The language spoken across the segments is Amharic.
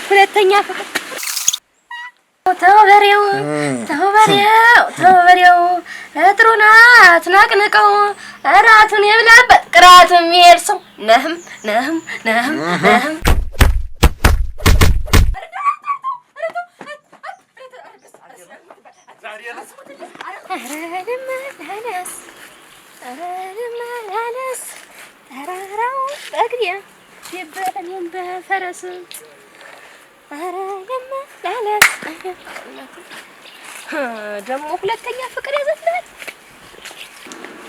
ሁለተኛ ፍቅር ተወበሬው እጥሩና አትናቅንቀው እራቱን የብላበት ቅራቱን የሚሄድ ሰው ነህም ረለመላነስ ተራራው በእግሬ ሲበረኔም በፈረስ ረለመላነስ ደግሞ ሁለተኛ ፍቅር ያዘፍላል።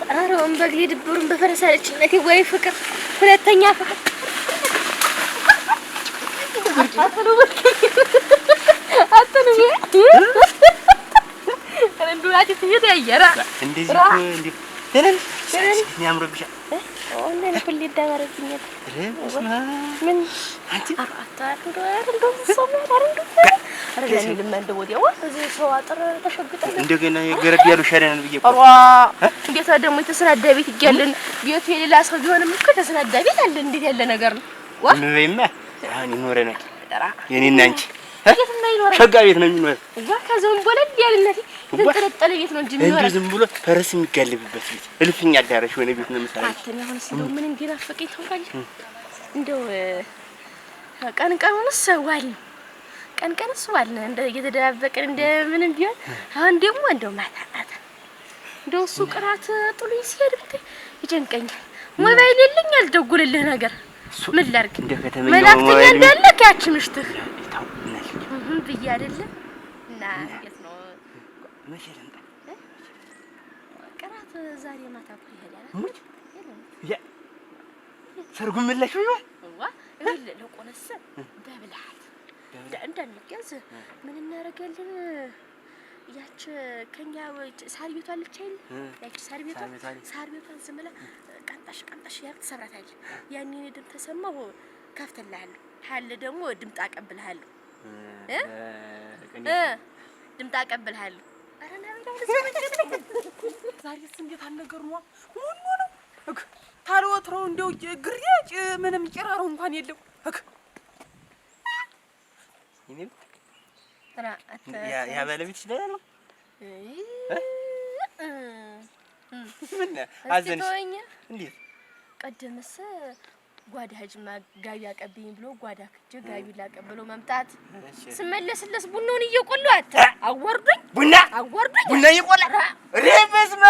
ተራራውን በእግሬ ድብሩን በፈረስ አለችነቴ ወይ ፍቅር ሁለተኛ ፍቅር እንዱላቲ ትይት ያየራ እንደዚህ እንዴ ተነን የሚያምርብሻል ወንደ ለኩል ይደባረብኛል ምን አንቺ አታንዶ አረጋኝ ለማንደ ወዲያው እዚህ ሰው አጥር ተሸግጠን እንደገና የገረድ ያሉ ሸረን ብዬ አዋ እንዴት ደግሞ የተሰናዳ ቤት ይያለን ቤቱ የሌላ ሰው ቢሆንም እኮ ተሰናዳ ቤት አለ እንዴት ያለ ነገር ነው ዋ ምንበይማ አሁን ይኖረናል የኔና አንቺ ሸጋ ቤት ነው የሚኖር እዛ ከዛም ቦለል ያለነቲ ተንጠለጠለ ቤት ነው እንጂ የሚኖር ዝም ብሎ ፈረስ የሚጋልብበት ቤት እልፍኛ አዳራሽ ሆነ ቤት ነው መሰለኝ። አተኛ አሁን እንደው ምን እንዲናፍቀኝ ታውቃለህ? እንደው ቀንቀኑንስ ዋልን እንደ እየተደባበቀን እንደ ምንም ቢሆን አሁን ደግሞ እንደው ማታ እንደው እሱ ቅራት ጥሉኝ ሲሄድ ብታይ ይጨንቀኛል። ሞባይል የለኝ አልደውልልህ ነገር ምን ላድርግ? መላክተኛ እንዳለክ ያቺ ምሽትህ ብዬ አይደለም እና የት ነው መሸለንታ ቅራት ዛሬ ማታ እኮ ይሄዳል ያ ሰርጉም መላሽ ነው ዋ ለቆነሰ በብልሃት እንዳንገዝ ምን እናደርጋለን? ያቺ ከኛ ሳር ቤቷ አለች አይደል? ያቺ ሳር ቤቷን ዝም ብላ ቀንጣሽ ያርት ሰራታለች። ያኔ ድም ተሰማው ከፍተልሃለሁ ታለ ደግሞ ድምጣ አቀብልሃለሁ ድምጣ አቀብልሃለሁ። አረ ናብዳው ዛሬስ እንዴት አልነገር ነው ሁሉ ነው ታልወትሮ እንደው ግሪያጭ ምንም ጭራሮ እንኳን የለው ይሄን ያ ባለቤት ይችላል ነው ምን አዘንሽ እንዴት ቀደምስ ጓዳ ሀጅማ ጋቢ አቀብኝ ብሎ ጓዳ ከጀ ጋቢ ላቀብሎ መምጣት ስመለስለስ ቡናውን እየቆለው አወርዱኝ ቡና እየቆላ ረበስማ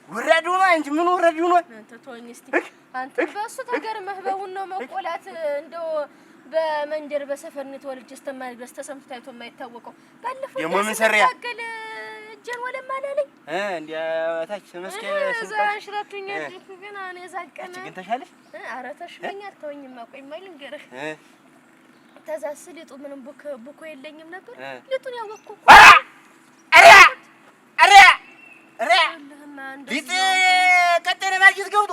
ወራዱ ነው እንጂ ምን ወራዱ ነው ተቶኝ እስቲ አንተ በሱ ተገርመህ በቡናው መቆላት እንደው በመንደር በሰፈር ነው ተወልጅ ተማሪስ ተሰምቶ ታይቶ የማይታወቀው ባለፈው የሞምን ሰሪያ ጀን ወለም አላለኝ እንዴ ታች መስከ ዘሽራቱኛ ግን አኔ ዛቀና ግን ተሻለሽ አረ ተሽለኛል ተወኝማ ቆይ ማይልን ገረህ ተዛስልጡ ምንም ቡኮ የለኝም ነበር ልጡን ያወቅኩ አረ ቢት ቀጠለ ማጅት ገብቶ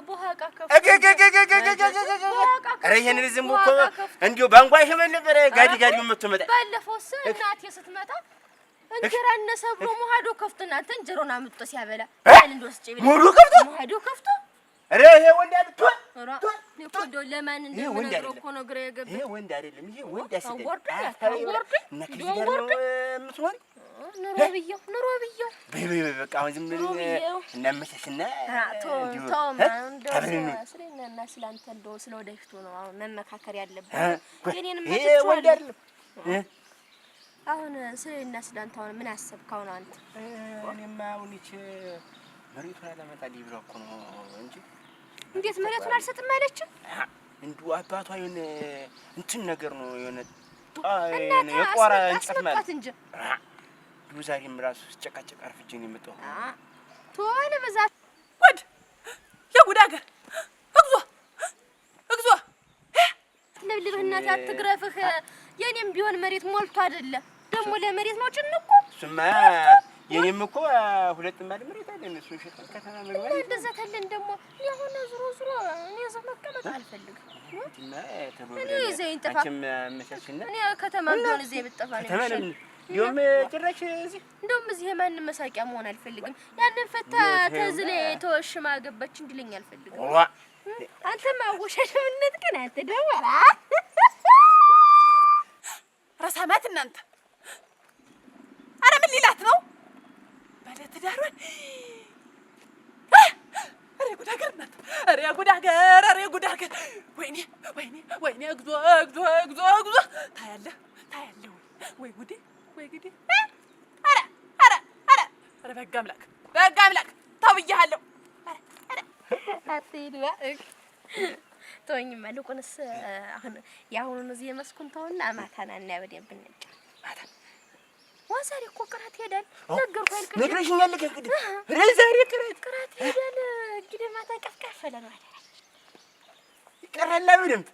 ቦሃቃ ከፍ አረ ይሄንን ዝም እኮ እንዲው ባንጓሽ ነበር ጋዲው መጥቶ መጣ ባለፈው እናቴ ስትመጣ እንጀራ እነሰ ብሎ ሙሃዶ ከፍተና አንተ እንጀሮና አምጥቶ ሲያበላ አይል እንደወስጭ ይብላ ሙሉ ከፍቶ ሙሃዶ ከፍቶ አረ ይሄ ወንድ አይደል እኮ እንደው ለማን እንደምነግረው እኮ ነው ግራ የገባ ይሄ ወንድ አይደለም ይሄ ወንድ አስደኝ አወርድ ኑሮ ብየው በይ በቃ አሁን ዝም ብለን እናመሰስና ስለና ስላንተ እንደው ስለወደፊቱ ነው አሁን መመካከር ያለብን የኔንም ይሄ ወንድ አይደለም አሁን ስለና ስላንተ አሁን ምን አሰብከው ነው አንተ? እኔማ አሁን እቺ መሬቱን አላመጣልኝ ብሎ እኮ ነው እንጂ እንዴት መሬቱን አልሰጥም አለችው? እንዱ አባቷ የሆነ እንትን ነገር ነው የሆነ የቆራ እንጨት ማለት እንጂ ዛሬም ራሱ ሲጨቃጨቅ አርፍጄ ነው የመጣው ቶሎ በዛት ወድ የጉድ አገር እግዞ ለብልብህናት አትግረፍህ የኔም ቢሆን መሬት ሞልቶ አይደለ ደግሞ ለመሬት ነው ጭንቁ ስማ የኔም እኮ ሁለት ማድ መሬት አይደለም እሱ ሸጣን ከተማ መግባት እንደዛ ታለን ደግሞ ያሆነ ዙሮ እኔ እዛው መቀመጥ አልፈልግም እና ተቦለ እኔ ዘይን ጥፋ መሸሽና እኔ ከተማ ቢሆን እዚህ ብጠፋ ነው ተማለም ዲዮም ጭራሽ እዚህ እንደውም እዚህ የማን መሳቂያ መሆን አልፈልግም ያንን ፈታ ተዝለ ተወሽማ ገባች እንድልኝ አልፈልግም ዋ አንተ ማወሻሽነት ግን አንተ ደወራ ረሳማት እናንተ ኧረ ምን ሊላት ነው ባለ ትዳሯን ኧረ ጉድ ሀገር እናንተ ኧረ ጉድ ሀገር ኧረ ጉድ ሀገር ወይኔ ወይኔ ወይኔ እግዞ እግዞ እግዞ እግዞ ታያለህ ወይ ጉዴ ወይ ጉዴ ኧረ ኧረ ኧረ ኧረ በሕግ አምላክ ተው ብዬሃለሁ አትሂድ እባክህ ተወኝማ ልቁንስ አሁን የአሁኑን እዚህ የመስኩን ተውና ማታ ና እና በደንብ እንጫወት ማታ ዛሬ እኮ ቅራት ሄዳል ነገርኩህ አልከኝ ነግረሽኛል እንግዲህ ዛሬ ቅራት ሄዳል እንግዲህ ማታ ቀፍቀፍ ነው አይደል ይቀራል በደንብ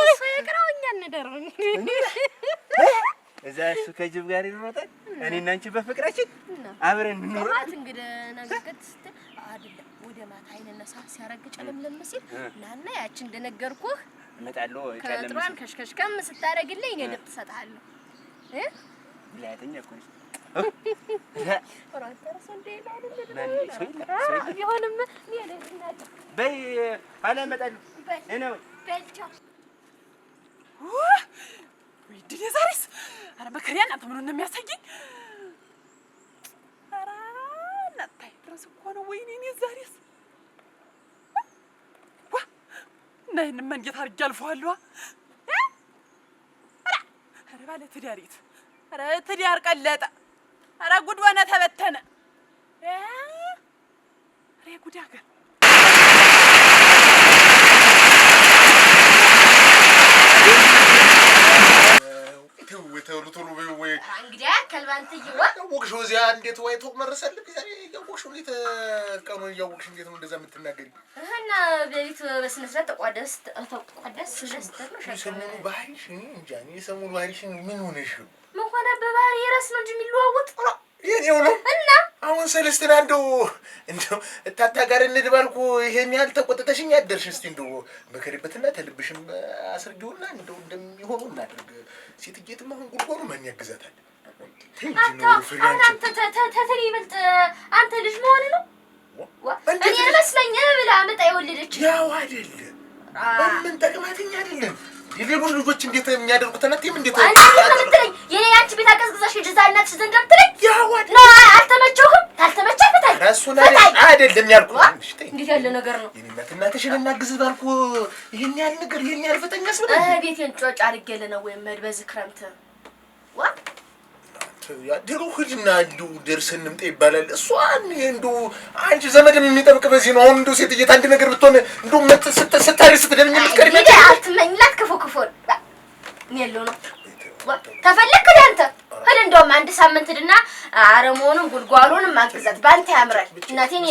እሱ ይቅረው እኛ እንደረው እዛ እሱ ከጅብ ጋር ይሮጣል እኔና አንቺ በፍቅራችን አብረን እንኖራለን እንግዲህ ነገርኩት አይደለም ወደ ማታ አይነሳ ሲያረግጭ ለምለም ሲል ናና ያቺ እንደነገርኩህ እመጣለሁ ከጥሯን ከሽከሽከም ስታረግልኝ እኔ ልብ ተሰጣለሁ ብላተኛ እኮ ነሽ ወራተርስ እንደ ይላል ቢሆንም በይ ኋላ እመጣለሁ እኔ በልቻው ወይ ድል ዛሬስ ኧረ መከሪያ እናንተ ምን ነው የሚያሳየኝ ኧረ እናንተ ድረስ እኮ ነው ወይኔ እኔ ዛሬስ ዋ ነይን መንጌት አድርጌ አልፈዋለሁ ኧረ ባለ ትዳሪት ኧረ ትዳር ቀለጠ ኧረ ጉድ ሆነ ተበተነ ኧረ ጉድ ሀገር ቶሎ ወይ እንግዲህ ከልባንት ይዋ ወቅሽ ወዚያ እንዴት ወይቶ መረሰልክ ዛሬ ያወቅሽ እንዴት ቀኑን ያወቅሽ እንዴት ነው እንደዛ የምትናገሪ እና በቤት በስነ ስርዓት ተቋደስ ስለስተር ነው ሰሞኑ ባህሪሽ እንጃ እኔ ሰሞኑ ባህሪሽ ምን ሆነሽ ምን ሆነ በባህሪ የራስ ነው እንጂ የሚለዋወጥ የኔው ነው እና አሁን ሰለስትና እንደው እታታ ጋር እንድባልኩ ይሄን ያህል ተቆጥተሽኝ ያደርሽ እስቲ እንደው በከሪበትና ተልብሽም አስርጊውና እንደው እንደሚሆኑ እናድርግ ሴትጌትም አሁን ጉልጓሉ ማን ያግዛታል አንተ ይበልጥ አንተ ልጅ መሆን ነው እኔ መስለኝ ብላ አመጣ የወለደች ያው አይደል ምን ተግባተኛ አይደለም የሌሎች ልጆች እንዴት የሚያደርጉት እናቴም እንዴት አትልኝ የኔ አንቺ ቤት አቀዝቅዛሽ ጅዛናትሽ ዘንድ አትልኝ ያው ነው አልተመቸውም ታልተመቸፈታል ራሱን አይደለም ያልኩት እንዴት ያለ ነገር ነው የኔ እናትሽን እናግዝ ባልኩ ይሄን ያህል ነገር ይሄን ያህል ፈተኛስ ብለ ቤቴን ጮጭ አድርጌለ ነው ወይ መድበዝ ክረምት ዋ ያደሩ ህድና እንዱ ደርሰን እንምጣ ይባላል እሷን እንዱ አንቺ ዘመድም የሚጠብቅ በዚህ ነው አሁን እንዱ ሴትየት አንድ ነገር ብትሆን እንዱ ስታሪስ ትደምኝ ልትቀርም እንዴ አትመኝላት ክፉክፉን ኔሎ ነው ተፈልክ አንተ ሄድ እንደውም አንድ ሳምንት ድና አረሞኑን ጉልጓሉንም ማግዛት ባንተ ያምራል እናቴን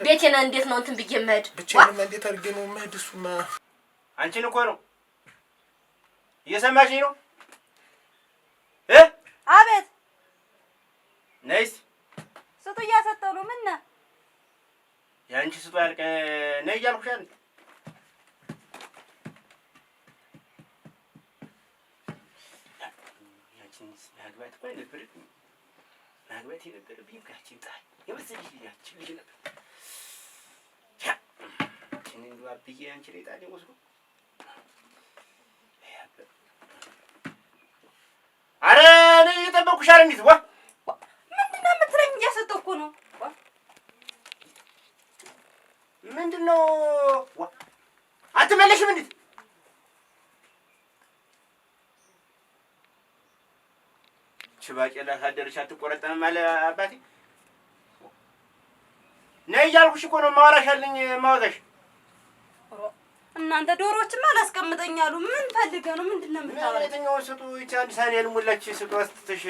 ቤቴን እንዴት ነው እንትን ብዬ መሄድ ብቻዬን እንዴት አድርጌ ነው መሄድ እሱማ አንቺን እኮ ነው እየሰማሽኝ ነው አቤት ነይስ ስጡ እያሰጠሉ ምን ያንቺ ስጡ ያልከ ነይ እያልኩሽ አይደል ማግባት እኮ አይነበረብኝም ማግባት የነበረብኝ ካችን ጣይ የመሰለሽ ልጃችን ልጅ ነበር ያችን እንደው አብዬ አንቺ ላይ ጣል ወስዶ አረ እኔ እየጠበኩሽ አይደል እንዴት ዋ ምንድን ነው የምትለኝ እያሰጠሁ እኮ ነው ምንድን ነው ዋ አትመለሽም እንዴት ባቄላ ታደርሽ አትቆረጠም አለ አባቴ ነይ እያልኩሽ እኮ ነው ማወራሽ አለኝ ማወጋሽ እናንተ ዶሮዎችማ አላስቀምጠኛሉ ምን ፈልገው ነው ምንድን ነው የምታወራው የትኛውን ስጡ ይቺ አንድ ሳህን ያልሞላች ስጡ አስትተሽ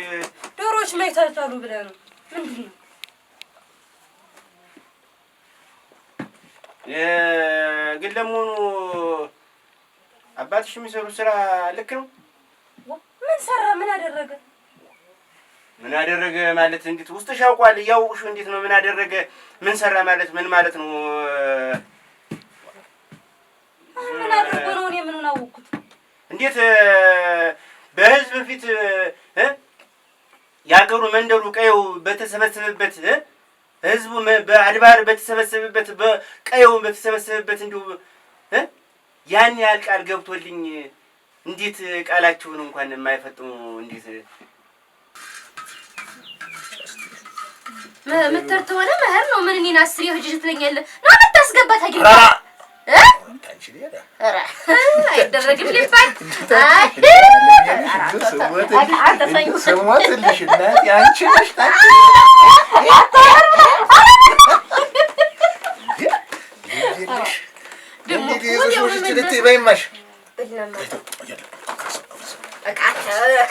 ዶሮዎች ማይታታሉ ብለህ ነው ምንድን ነው ግን ለመሆኑ አባትሽ የሚሰሩት ስራ ልክ ነው ምን ሰራ ምን አደረገ ማለት እንዴት ውስጥሽ ያውቋል ያውቁሽ እንዴት ነው ምን አደረገ ምን ሰራ ማለት ምን ማለት ነው ምን አደረገ ነው እኔ ምኑን አወኩት እንዴት በህዝብ ፊት ያገሩ መንደሩ ቀየው በተሰበሰበበት ህዝቡ በአድባር በተሰበሰበበት በቀየው በተሰበሰበበት እንደው ያን ያህል ቃል ገብቶልኝ እንዴት ቃላችሁን እንኳን የማይፈጥሙ እንዴት ምትርት ሆነ መህር ነው ምን እኔን 10 የህጅ ትለኛለህ ነው የምታስገባት አግኝ ታንቺ ሌላ ኧረ አይደረግም ሊባል ስሞትልሽ እናቴ አንቺ ነሽ ታንቺ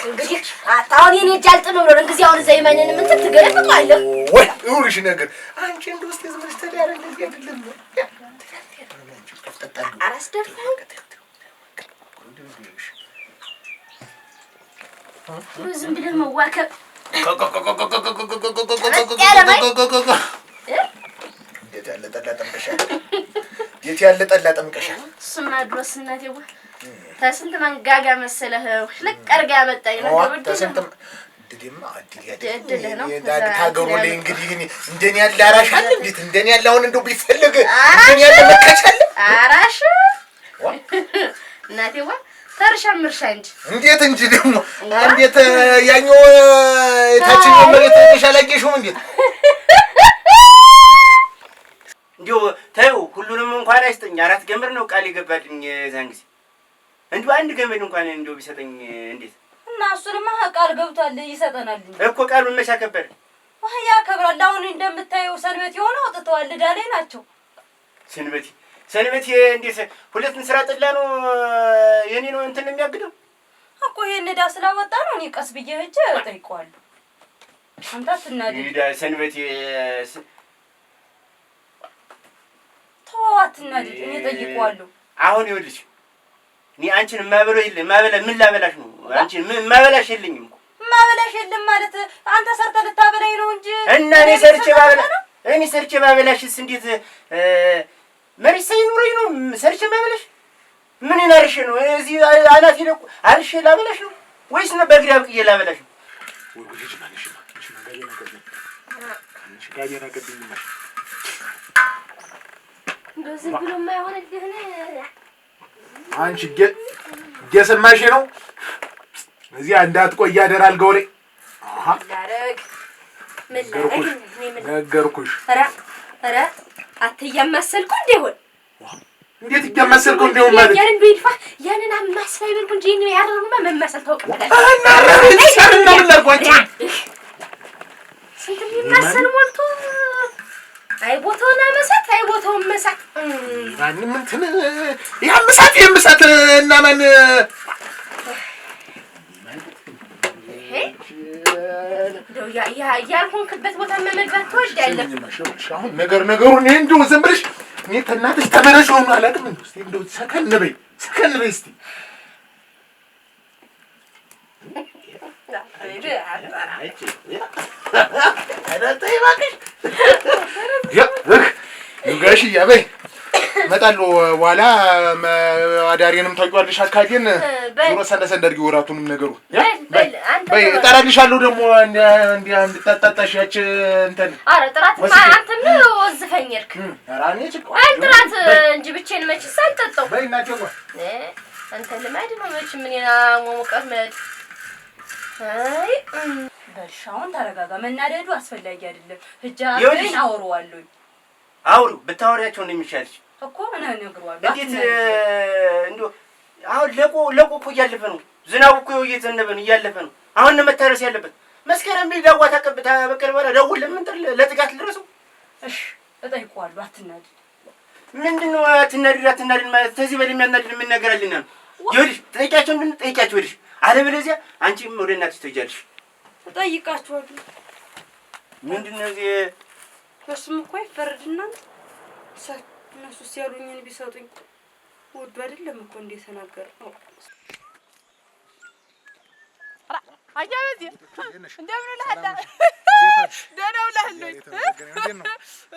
እንግዲህ አሁን የኔ እጅ አልጥም ብሎ እንግዲህ አሁን እዛ የማንንም እንትን ትገለብጣለህ ወይ ይኸውልሽ ነገር አንቺ እንደው እስኪ ዝም ብለሽ ተዳረ እንደዚህ አይደለም አራስደርፈኝ ዝም ብለህ መዋከብ የት ያለ ጠላ ጠምቀሻል እሱማ ድሮስ እናቴዋ ተስንት መንጋጋ መሰለህ ልቅ አድርጋ ያመጣኝ ነው ተስንት ድድማ አድል ያደ ታገሩ ላይ እንግዲህ እንደኔ ያለ አራሽ አለ እንዴት እንደኔ ያለ አሁን እንደው ቢፈልግ እንደኔ ያለ መካቻለ አራሽ እናቴዋ ተርሻ ምርሻ እንዴት እንጂ ደግሞ እንዴት ያኛው ታችኛው መሬት ተሻላገሽው እንዴት እንዲው ታዩ ሁሉንም እንኳን አይስጠኝ 4 ገመድ ነው ቃል ይገባልኝ ዛን ጊዜ እንዲው አንድ ገመድ እንኳን እንዲው ቢሰጠኝ እንዴት እና እሱንማ ቃል ገብቷል ይሰጠናል እኮ ቃሉን መቼ አከበረ ያ ከብራል አሁን እንደምታየው ሰንበት የሆነ ወጥተዋል ዳሌ ናቸው ሰንበት እንዴት ሁለት ስራ ጥላ ነው የኔ ነው እንትን የሚያግደው እኮ ይሄን ዳ ስላወጣ ነው እኔ ቀስ ብዬ ሄጄ ጠይቀዋለሁ አንተ አትናደድ ሰንበት አትናደድ እኔ ጠይቀዋለሁ አሁን ይኸውልሽ እኔ አንቺን ማበለው የለም ማበላ ምን ላበላሽ ነው አንቺን ምን ማበላሽ የለኝም እኮ ማበላሽ የለም ማለት አንተ ሰርተህ ልታበላኝ ነው እንጂ እና እኔ ሰርቼ ባበላሽስ እንዴት መሬት ሳይኖረኝ ነው ሰርቼ ባበላሽ ምን ይናርሽ ነው እዚህ አናት ይደቁ አልሽ ላበላሽ ነው ወይስ ነው በግራ ብቅዬ ላበላሽ ነው ወልጅ ማለሽ ጋር ያረጋግጥኝ ማለት እንደዚህ ብሎ የማይሆንልህ አንቺ ገሰማሽ ነው እዚህ እንዳትቆይ ያደራል ገውሬ አሃ ነገርኩሽ ኧረ አትያማሰልኩ እንደሆነ እንዴት ይያማሰልኩ እንደሆነ ማለት ያንን ቢልፋ ያንን አማስላይ ብልኩ እንጂ እኔ ያደረጉማ መማሰል ታውቀኛለህ እና ምን ላርጓጭ ስንት የሚማሰል ሞልቶ አይቦታውና አይቦታውን መሳት ማንም እንትን ያምሳት እና ማን ያልሆንክበት ቦታ መመግባት ትወዳለህ አሁን ነገሩን ይሄ እንደው ዝም ብለሽ እኔ ከእናትሽ ተመረሽ ሆኖ አላውቅም እንደው ሰከን በይ እስቲ ጋሽ ያበይ እመጣለሁ በኋላ አዳሪንም ታውቂዋለሽ አካዴን ዞሮ ሰንደርጊ ወራቱንም ነገሩ በይ እጠራልሻለሁ ደግሞ እንድታጣጣሽ ያች እንትን ኧረ ጥራት አንተም ወዝፈኝርክ ኧረ እኔ ጭቆ ጥራት እንጂ ብቻዬን መችስ አልጠጣው በይ እናቴዋ አንተ ልማድ ነው መች ምን ሞቀህ መድ አይ በሻውን ተረጋጋ መናደዱ አስፈላጊ አይደለም ህጃብን አወራዋለሁ አውሩ ብታወሪያቸው ነው የሚሻልሽ እኮ እኔ ነግሯለሁ እንዴት እንዴ አሁን ለቆ እኮ እያለፈ ነው ዝናቡ እኮ እየዘነበ ነው እያለፈ ነው አሁን ነው መታረስ ያለበት መስከረም ላይ ዳዋ ተቀብታ በቀል በኋላ ደውል ለምን ጥር ለጥቃት ልረሱ እሺ እጠይቀዋለሁ አትናደድ ምንድነው አትናደድ ማለት ተዚህ በል የሚያናደድ ምን ነገር አለና ይኸውልሽ ጠይቂያቸው ጠይቂያቸው ይልሽ አለበለዚያ አንቺም ወደ እናትሽ ትሄጃለሽ እጠይቃቸዋለሁ ምንድነው እዚህ እሱም እኮ ይፈረድና እነሱ ሲያሉኝን ቢሰጡኝ ወዱ አይደለም እኮ እንደተናገር ነው አያበዚ እንደምን ለሐዳ ደህና ውለህልኝ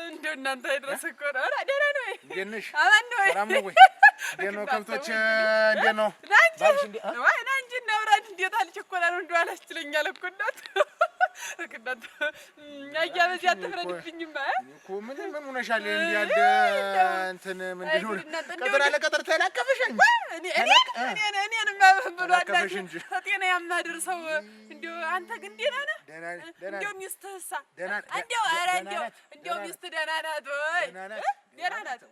እንደው እናንተ አይደረስ እኮ ነው ኧረ ደህና ነው እንደነሽ አማን ነው ሰላም ነው ወይ እንዴት ነው ከብቶች እንዴት ነው ናንጂ ወይ ናንጂ እናውራድ እንዴት አልቸኮላ ነው እንደው አላስችለኛል እኮ እናት እናንተ አያበዚህ አትፍረድብኝማ እኮ ምን ሆነሻል? እንዲህ ያለ እንትን ምንድን ነው ቀጠር አለ ቀጠር ተላቀፈሽ እንጂ እኔንማ ብሎ አላውቅም ጤና ያማድርሰው እንደው አንተ ግን ደህና ነህ? እንደው ሚስትህሳ እንደው ኧረ እንደው ሚስትህ ደህና ናት ወይ? ደህና ናት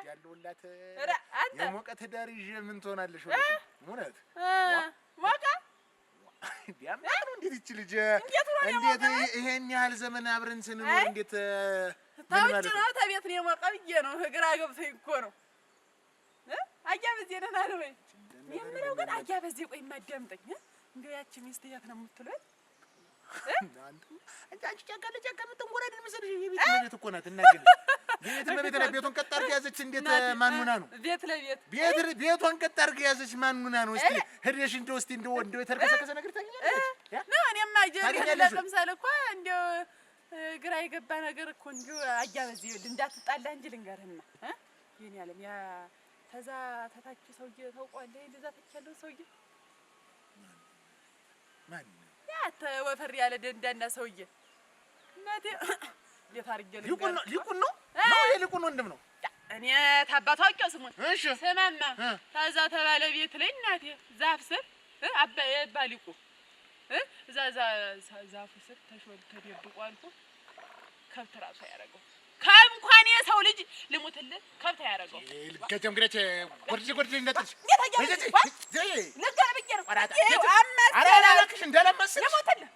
ያለውላት የሞቀ ትዳር ይዤ ምን ትሆናለሽ? እውነት ሞቀ ቢያምናት ነው እንዴት ይቺ ልጅ እንዴት ይሄን ያህል ዘመን አብረን ስንኖር እንዴት ታውጭ ነው ተቤት ነው የሞቀ ብዬ ነው ግራ ገብቶኝ እኮ ነው። አያበዚህ ደህና ነው ወይ የምለው ግን አያበዚህ ቆይ የማዳምጠኝ እንደው ያቺ ሚስት የት ነው የምትለው? አንቺ ጫቃለች ያቀምጥን ወራድ መሰለሽ የቤት ለቤት እኮ ናት እናገኝ ቤት ለቤት ነው ቤቱን ቀጥ አድርጋ ያዘች እንዴት ማንሙና ነው ቤት ለቤት ቤቱን ቀጥ አድርጋ ያዘች ማንሙና ነው እስቲ ሄደሽ እንደው እስቲ እንደው የተርከሰከሰ ነገር ታገኛለሽ ነው እኔማ ለምሳሌ እኮ እንደው ግራ የገባ ነገር እኮ እንደው አያበዚህ እንዳትጣላ እንጂ ልንገርህማ የኔ ዓለም ያ ተዛ ተታች ሰውዬ ታውቀዋለህ እንደዛ ተች ያለው ሰውዬ ማን ያ ወፈር ያለ ደንዳና ሰውዬ እናቴ የታርጀ ሊቁን ነው ሊቁን ወንድም ነው እኔ ታባቱ አውቄው ስሙን እሺ ስማማ ታዛ ተባለ ቤት ላይ እናቴ ዛፍ ስር አባዬ ባሊቁ ዛፉ ስር ተሾል ተደብቆ አልፎ ከብት ራሱ ያረጋው እንኳን የሰው ልጅ ልሙትልህ ከብት ያረጋው ልከጀም ግሬች ወርጂ እንደጥሽ ልገር ብዬ ነው አራላክሽ እንደለመስሽ ልሙትልህ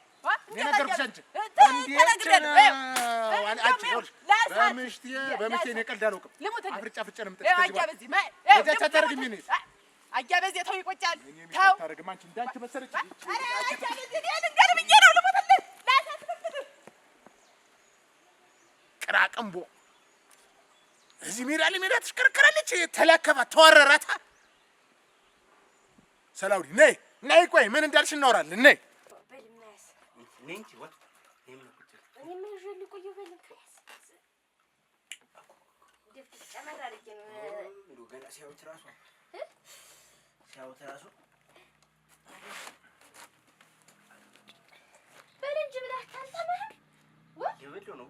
የነገርኩሽ አንቺ እንዴት በምሽቴ እኔ ቀልድ አላውቅም አፍርጫ ፍጨ ነው የምጠሽ አያበዚህ ወጃቻ ታርግኝ እኔ አያበዚህ ተው ይቆጫል ተው ታርግም አንቺ እንዳንቺ መሰለች አያበዚህ ልገር ብዬ ነው ልሙትልህ ላሳስብህ ቅራቅምቦ እዚህ ሜዳ ተሽከረከራለች ተላከፋት ተወረራታ ሰላውዲ ነይ ቆይ ምን እንዳልሽ እናወራለን ነይ ነኝ ወጥ እኔ ምን ጀል ቆዩ በልክ ደፍት ጨመራል ግን እንደው ገና ሲያውት ራሱ በልጅ ብለህ ታንተማህ ወይ የበለው ነው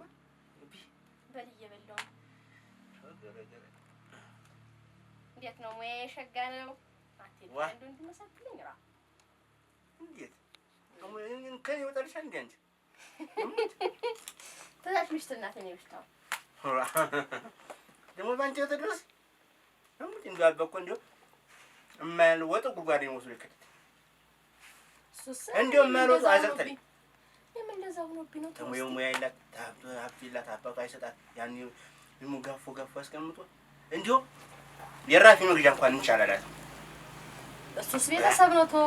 በል እየበላው እንዴት ነው ወይ ሸጋ ነው አትይ አንዱ እንድመሰክልኝ ራ እንዴት ከኔ ወጣልሻል እንዴ አንቺ ተዛች ምሽትና ተኔ ብሽታው ደግሞ ባንቺ ተደረስ እንደው አበቆ እንደው የማያልወጥ ጉድጓድ ነው ወስዶ ይከተት እንደው የማያልወጥ አዘቅተኝ የምንለዛው ነው ቢኖ ደግሞ የሙያ ይላት ታብቲላት አባቷ አይሰጣት ያን ይሙጋፎ ጋፎ አስቀምጦ እንደው የራፊ መግዣ እንኳን እንቻላላት እሱስ ቤተሰብ ነው ቶ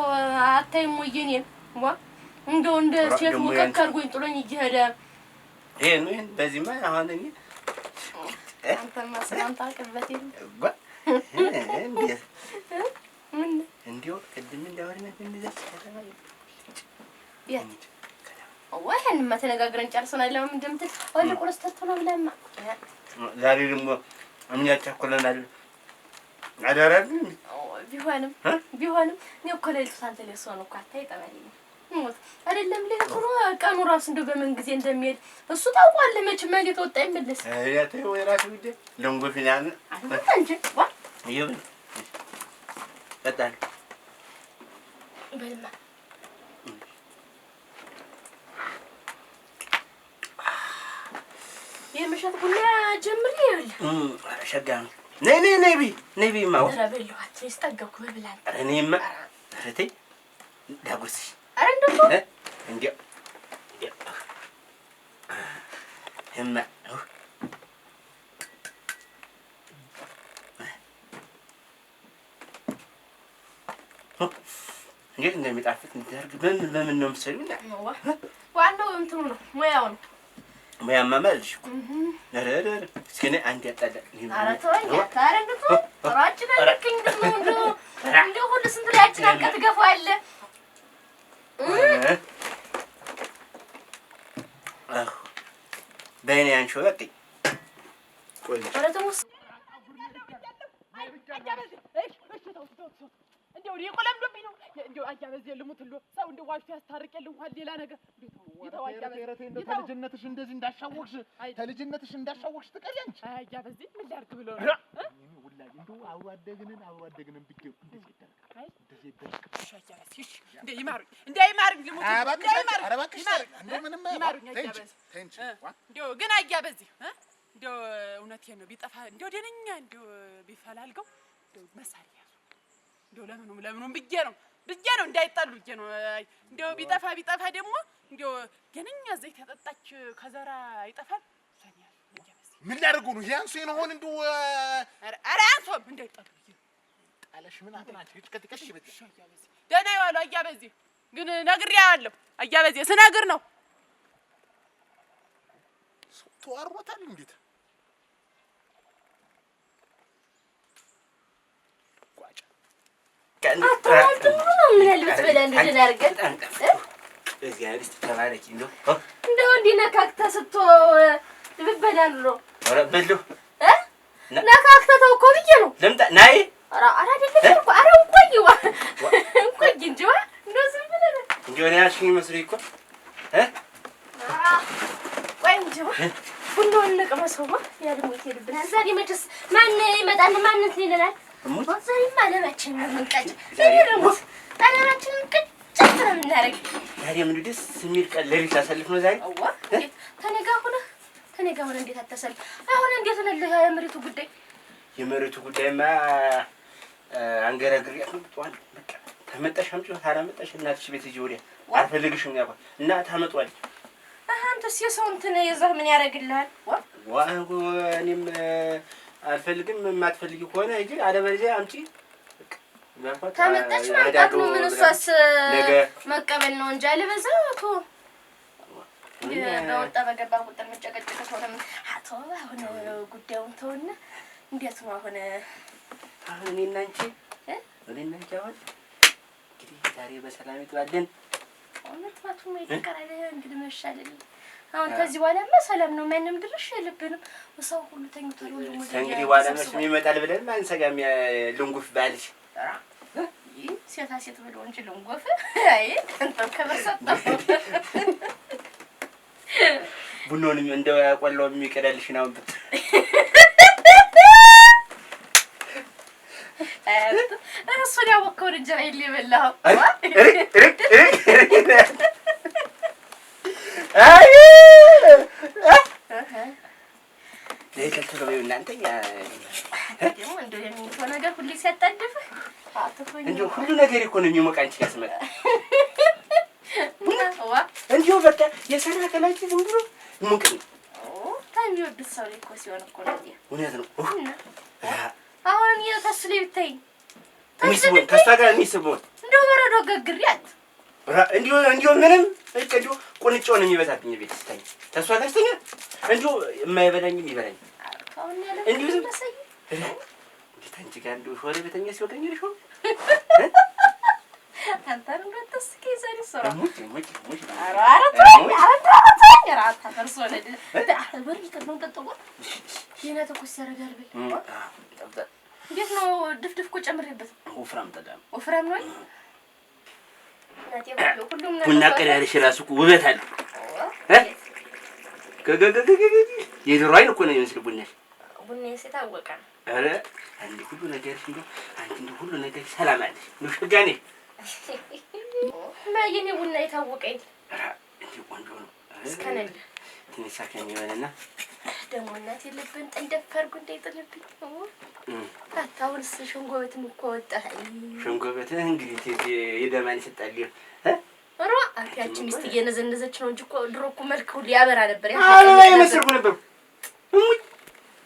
አታይም ወይ የኔን እንደው እንደ ሴት ሙቀቅ አድርጎኝ ጥሎኝ እየሄደ ይሄን በዚህማ አሁን እኔ አንተማ ሰላምታ አቅርበት እንዲሁ ቅድም እንዳወራን እንደዚህ ከተማ ወይኔ ተነጋግረን ጨርሰናል። ለምን እንደምትል ወደ ቁርስ ተተና ብለማ ዛሬ ደግሞ አምኛቻኮለናል አዳራል ቢሆንም እኔ እኮ ለሊቱ ሳልተለሰው ነው እኮ አታይጠበልኝ አይደለም ለከሩ ቀኑ ራስ እንደው በምን ጊዜ እንደሚሄድ እሱ ታውቋል። መቼም ማለት ወጣ ይመለስ ያተው ወራሽ ግዴ ለንጎፊናን አንተ ዋ ይሁን በጣም በልማ የምሽት ቡና ጀምሪ ይኸውልህ ሸጋ ነይ ማው ተረበልኋት እስጠገብኩ በብላን እኔማ እህቴ ዳጉስሽ አረንደው እንዴ እማ እንዴት እንደሚጣፍጥ እንዲያርግ በምን ነው የምትሰሪው? ዋናው እንትኑ ነው ሙያው ነው። ሙያማ ማለሽ ነረረ እስኪ ነይ አንድ ያጣላ ኧረ ተወኝ አታረንደው ራጭ ነልከኝ እንደው ሁሉ ስንት ላጭን አንቀት ገፋለህ በእኔ አንቺ በቃ ቆይ ኧረ ተውስ እንደው ይቆለምዶብኝ ነው እንደው አያበዝ ልሙትሎ ሰው እንደው ዋሽቶ ያስታርቀል እንኳን ሌላ ነገር እንደው አያበዝ ተልጅነትሽ እንደዚህ ተልጅነትሽ እንዳሻወቅሽ ትቀሪያንቺ አያበዝ ምን ላድርግ ብሎ ነው ወላሂ እንደው አብሮ አደግንን ብዬ እንደዚህ ይደረግ ሻያበዝ እንደ ይማሩኝ ልሙት ኧረ እባክሽ እንደው ምንም ይማሩኝ አያበዝ እንደው ግን አያበዝ እንደው እውነቴን ነው ቢጠፋ እንደው ደነኛ እንደው ቢፈላልገው እንደው መሳሪያ እንደው ለምኑም ብዬ ነው እንዳይጣሉ ብዬ ነው እንደው ቢጠፋ ደግሞ እንደው ገነኛ ዘይት ያጠጣች ከዘራ ይጠፋል ሰኛል ምን ላድርጉ ነው ያንሱ ይሆን እንደው ኧረ አንሶም እንዳይጣሉ ብዬ ጣለሽ ምን አትናችሁ ይጥቀጥቀሽ ይበል ደህና ይዋሉ አያበዚህ ግን ነግሬያለሁ አያበዚህ ስነግር ነው ተዋሮታል እንዴት ምን ያልበት በላን እንደና አርገን እዚህ አይደል ተባረኪ እንደው እንዲነካክታ ስቶ ልበላል ነው ኧረ በለው ነካክተው እኮ ብዬ ነው ለምጣ ናይ ኧረ አይደለም እኮ ኧረ እንቆይ እንጂ እንደው ዝም ብለህ እንደው ነው ያልሽኝ መስሎኝ እኮ ቆይ እንጂ ሁሉን ነቀመሰው ያድሞ ይሄድብናል ዛሬ መቼስ ማን ይመጣል ማን ይለናል ዛሬማ አለማችን ምንቀጭ ዛሬ ደግሞ አለማችን ቅጭት ነው የምናደርግ ዛሬ ምን ደስ የሚል ቀን ለሊት አሳልፍ ነው ዛሬ ተነጋ ሆነ እንዴት አታሰልፍ አሁን እንዴት ነው የመሬቱ ጉዳይማ አንገራግሪያት ነው ጥዋን በቃ ተመጣሽ አምጪው ታላመጣሽ እናትሽ ቤት እጂ ወዲያ አልፈልግሽም ያባ እና ታመጣዋለች አንተስ የሰው እንትን የዛህ ምን ያደርግልሃል እኔም አልፈልግም የማትፈልጊ ከሆነ እጂ አለበለዚያ አምጪ ታመጣች ማምጣት ነው ምን እሷስ መቀበል ነው እንጂ አለበዛቱ በወጣ በገባ ቁጥር መጨቀጨቅ ሆነ አቶ አሁን ጉዳዩን ተውና እንዴት ነው አሁን እኔና አንቺ አሁን እንግዲህ ዛሬ በሰላም ይተዋለን አመጣቱ ማይቀራለ እንግዲህ መሻለል አሁን ከዚህ በኋላማ ሰላም ነው ማንንም ድርሽ የለብንም ወሳው ሁሉ ተኝቷል ሁሉ ሙሉ እንግዲህ በኋላ መስም ይመጣል ብለን አንሰጋም ልንጉፍ ባልሽ ሴታ ሴት ብሎ እንጂ ልንጉፍ አይ እንተው ከበሰጠው ቡኖንም እንደው ያቆላው የሚቀዳልሽ ነው ብት እሱን ያወቀው እንጀራ ይልበላው አይ ለይተልተው ነው እናንተኛ ደግሞ እንደው የሚሆነ ነገር ሁሉ ሲያጣድፍ እንደው ሁሉ ነገር እኮ ነው የሚሞቅ አንቺ ያስመጣ እንደው በቃ የሰራ ከላንቺ ዝም ብሎ ሙቅ ነው ታሚወዱት ሰው እኮ ሲሆን እኮ ነው እውነት ነው አሁን የተስለ ይታይ ሚስቡን ከስታጋ ሚስቡን እንደው በረዶ ገግሪያት እንደው ምንም እንደው ቁንጮ ነው የሚበዛብኝ ቤት ስታይ ተስፋ ጋስተኛ እንደው የማይበላኝም ይበላኝ እንደው ዝም እንዴት አንቺ ጋር እንደው ሾረ ቤተኛ ሲወቀኝ ልሽ አንተን እንደተስኪ ዘሪ ሶራ ሙጭ አራ ተወኝ ራታ ፈርሶለ አበር ይተነው ተጠው የና ተኩስ ያረጋል በይ እንዴት ነው ድፍድፍ እኮ ጨምሬበት ወፍራም ነው ሁሉም ቡና ቀዳለሽ ራሱ ውበት አለ የድሮ አይን እኮ ነው የሚመስል ቡናሽ ሲታወቀ አረ አንዴ ሁሉ ነገር እንደው አንቺ እንደው ሁሉ ነገር ሰላም አለሽ ነው ሸጋኔ ማየኔ ቡና የታወቀኝ እንዴ ቆንጆ ነው እስከነል ትንሽ ሳከኝ ይሆነና ደግሞ እናት የለብን እንደፈርጉ እንደይጥልብኝ አታውንስ ሸንጎበትን እኮ ወጣህ ሸንጎበት እንግዲህ የደማን ይሰጣል ሮ አያችን ሚስት እየነዘነዘች ነው እንጂ እኮ ድሮ እኮ መልክ ሁሉ ያበራ ነበር አይ መስርኩ ነበር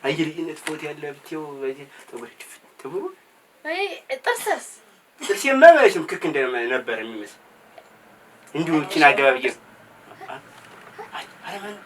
አይልኝነት ፎት ያለ ብትው ተወርጭ ተብሩ አይ ጥርሴማ ማለትም ክክ ነበር የሚመስል እንዲሁ እቺን አገባብዬ አረማን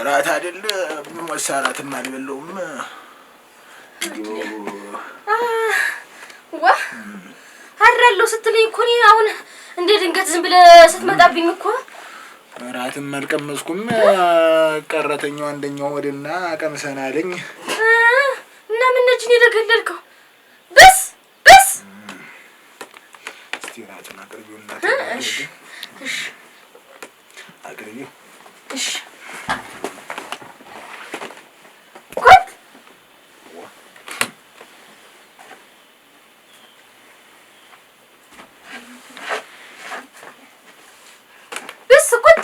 እራት አይደለም መሰራትም አልበለውም። ዋ አድራለሁ ስትለኝ እኮ እኔ አሁን እንደ ድንገት ዝም ብለህ ስትመጣብኝ እኮ እራትም አልቀመስኩም። ቀረተኛው አንደኛው ወደና ቀምሰን አለኝ እና ምን ነጅን የደገለልከው? በስ እስቲ እራቱን አቅርቢውና እሺ አቅርቢው። እሺ ቆት በስ ቆት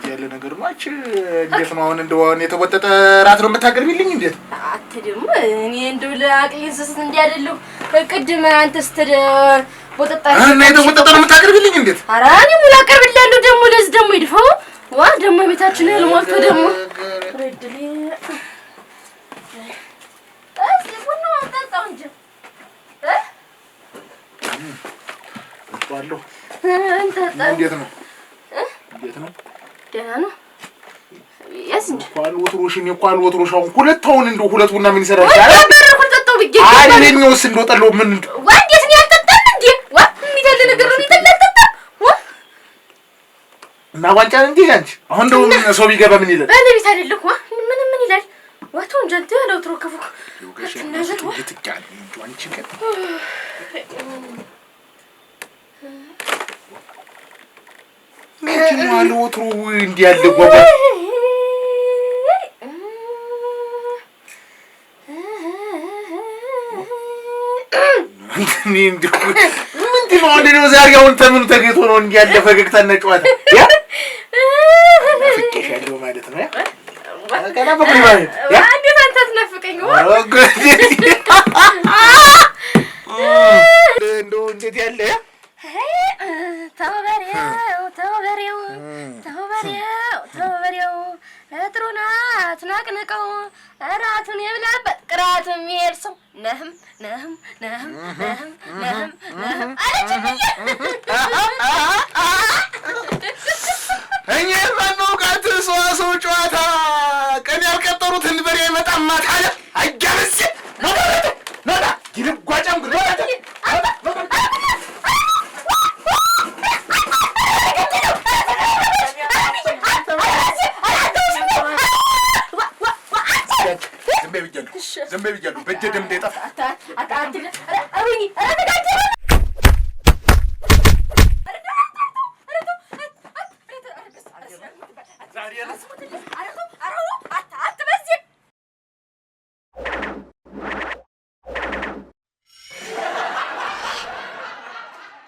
ያለ ነገር ማች እንዴት ነው አሁን? እንደው አሁን የተወጠጠ እራት ነው የምታቀርቢልኝ? እንዴት አትደም እኔ እንደው ለአቅሌን ስስት እንዲያደለው ቅድም አንተ ስትል ወጠጣ እና የተወጠጠ ነው የምታቀርቢልኝ? እንዴት ኧረ እኔ ሙሉ አቀርብልሃለሁ። ደግሞ ለዚህ ደግሞ ይድፋው ዋ ደግሞ ቤታችን እህል ሞልቶ ደግሞ ረድሌ እዚህ ቡና ጠጣው እንጂ ጠጣለሁ። እንዴት ነው እንዴት ነው? ደህና ነው። ያስ እንጂ ቋል ወትሮሽን የቋል ወትሮሻውን ሁለታውን እንደው ሁለት ቡና ምን ይሰራል? አረ ጠጣው ብዬ አይኔኛውስ እንደው ጠለው ምን ዋ እንዴት ነው ያልጠጣም እንዴ? ዋ የሚደል ነገር ነው ይጠጣጣ ዋ እና ዋንጫን እንዴ አንቺ አሁን እንደው ሰው ቢገባ ምን ይላል? ባለቤት አይደለሁ ዋ ምን ይላል? ዋቶ እንጀንተ ያለው ትሮ ከፉ ይወገሽ ነው ይትቃል እንጂ አንቺ ከ ምንድን ነው አለው ወትሮ እንዲህ ያለ ጓጓ እኔ እንዴ ምንድን ነው አንዴ ነው ዛሬ አሁን ተምን ተገይቶ ነው እንዲህ ያለ ፈገግታ እና ጨዋታ ያ ፍቄሻለሁ ማለት ነው። ያ ገና በቁይ ማለት ያ እንዴት አንተ ትናፍቀኝ ዋ እንደው እንዴት ያለ ተወበሬው እጥሩናት ናቅንቀው እራቱን የብላበት ቅራቱን የሚሄድ ሰው ነህም እኛ የማናውቃት ሰዋሰው ጨዋታ ቀን ያልቀጠሩትን በሬ አይመጣም ማታ አለ አይጋበዝ ነዳ ይልጓጫም ግራ ዝም በይ ብያለሁ። በእጄ ደም እንዳይጠፋ ዛሬ